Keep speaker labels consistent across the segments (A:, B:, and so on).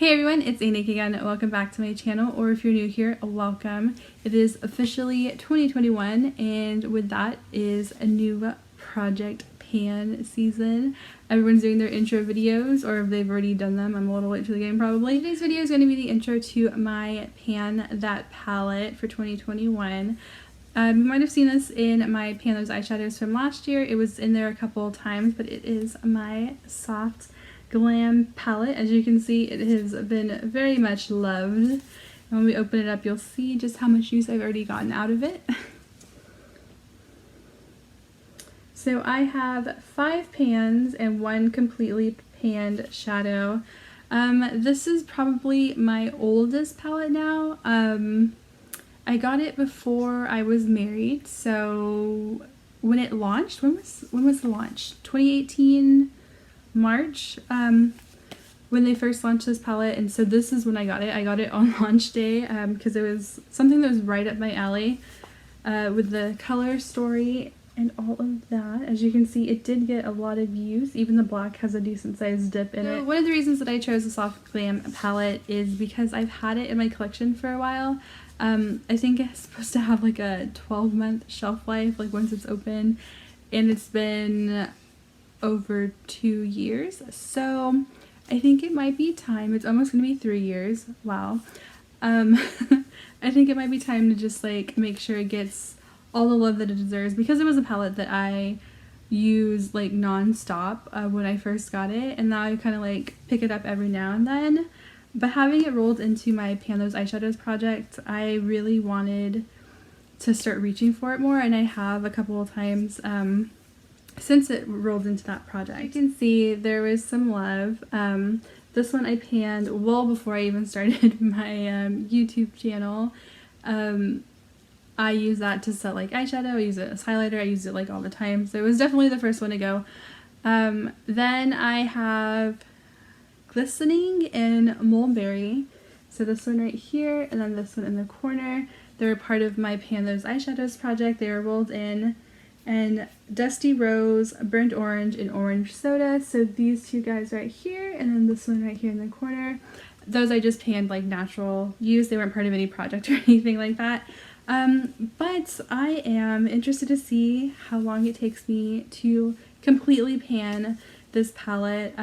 A: Hey everyone, it's Anik again. Welcome back to my channel, or if you're new here, welcome. It is officially 2021, and with that is a new project pan season. Everyone's doing their intro videos, or if they've already done them, I'm a little late to the game probably. Today's video is going to be the intro to my Pan That palette for 2021. You might have seen this in my Pan Those eyeshadows from last year. It was in there a couple times, but it is my soft glam palette. As you can see, it has been very much loved. And when we open it up, you'll see just how much use I've already gotten out of it. So I have 5 pans and 1 completely panned shadow. This is probably my oldest palette now. I got it before I was married, so when it launched, when was the launch? 2018 March, when they first launched this palette, and so this is when I got it. I got it on launch day because it was something that was right up my alley with the color story and all of that. As you can see, it did get a lot of use. Even the black has a decent sized dip in it. One of the reasons that I chose the soft glam palette is because I've had it in my collection for a while. I think it's supposed to have like a 12-month shelf life, like once it's open, and it's been over 2 years, so I think it might be time. It's almost gonna be 3 years. Wow. I think it might be time to just like make sure it gets all the love that it deserves, because it was a palette that I used like non-stop when I first got it, and now I kind of like pick it up every now and then. But having it rolled into my Pan Those eyeshadows project, I really wanted to start reaching for it more, and I have a couple of times since it rolled into that project. You can see there was some love. This one I panned well before I even started my YouTube channel. I use that to set like eyeshadow, I use it as highlighter, I use it like all the time, so it was definitely the first one to go. Then I have Glistening in Mulberry, so this one right here, and then this one in the corner. They're part of my Pan Those eyeshadows project. They are rolled in. And Dusty Rose, Burnt Orange, and Orange Soda. So these two guys right here, and then this one right here in the corner. Those I just panned like natural use. They weren't part of any project or anything like that. But I am interested to see how long it takes me to completely pan this palette,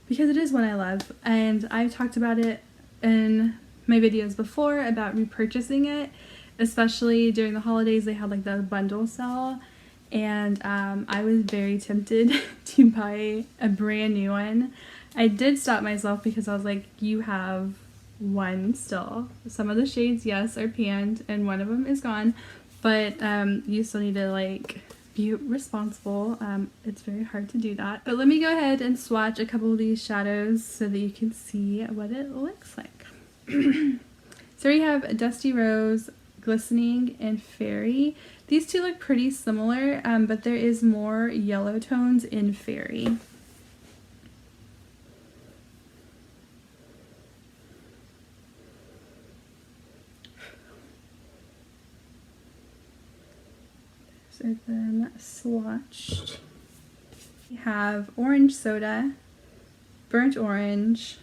A: because it is one I love. And I've talked about it in my videos before about repurchasing it. Especially during the holidays, they had like the bundle sale, and I was very tempted to buy a brand new one. I did stop myself because I was like, you have one still. Some of the shades, yes, are panned, and one of them is gone, but you still need to like be responsible. It's very hard to do that. But let me go ahead and swatch a couple of these shadows so that you can see what it looks like. So we have Dusty Rose, Glistening, and Fairy. These two look pretty similar, but there is more yellow tones in Fairy. So then swatched. We have Orange Soda, Burnt Orange,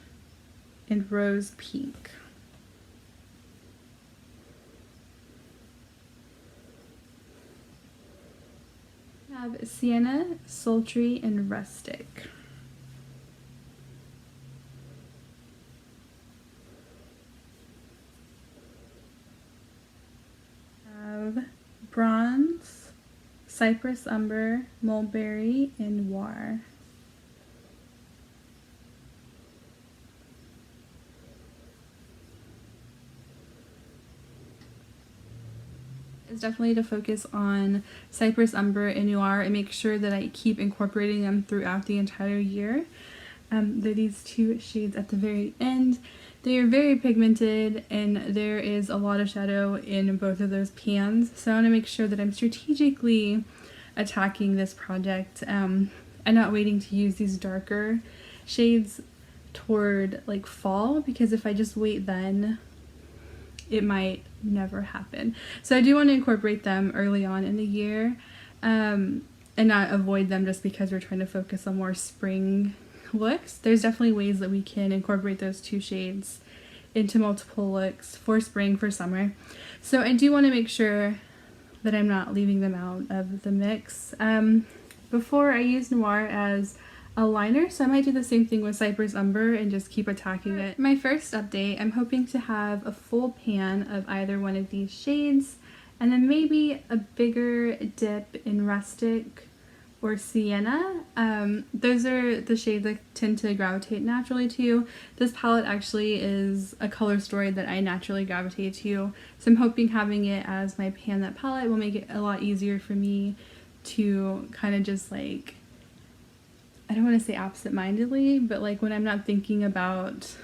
A: and Rose Pink. Have Sienna, Sultry, and Rustic. Have Bronze, Cypress Umber, Mulberry, and Noir. Is definitely to focus on Cypress Umber and Noir and make sure that I keep incorporating them throughout the entire year. They're these two shades at the very end. They are very pigmented, and there is a lot of shadow in both of those pans, so I want to make sure that I'm strategically attacking this project and not waiting to use these darker shades toward like fall, because if I just wait then it might never happen. So I do want to incorporate them early on in the year and not avoid them just because we're trying to focus on more spring looks, there's definitely ways that we can incorporate those two shades into multiple looks for spring, for summer. So I do want to make sure that I'm not leaving them out of the mix. Before I used Noir as a liner, so I might do the same thing with Cypress Umber and just keep attacking it. My first update, I'm hoping to have a full pan of either one of these shades, and then maybe a bigger dip in Rustic or Sienna. Those are the shades I tend to gravitate naturally to. This palette actually is a color story that I naturally gravitate to, so I'm hoping having it as my pan that palette will make it a lot easier for me to kind of just like, I don't want to say absent-mindedly, but like when I'm not thinking about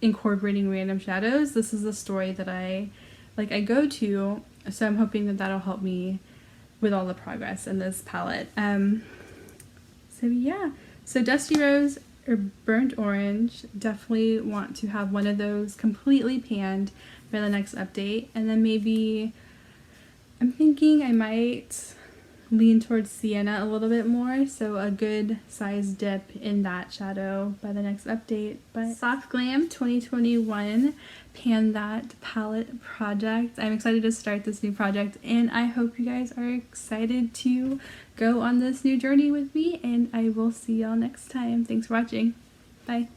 A: incorporating random shadows, this is the story that I go to, so I'm hoping that that'll help me with all the progress in this palette. So yeah, so Dusty Rose or Burnt Orange, definitely want to have one of those completely panned by the next update, and then maybe I'm thinking I might lean towards Sienna a little bit more, so a good size dip in that shadow by the next update. But Soft Glam 2021 Pan That palette project. I'm excited to start this new project, and I hope you guys are excited to go on this new journey with me, and I will see y'all next time. Thanks for watching. Bye.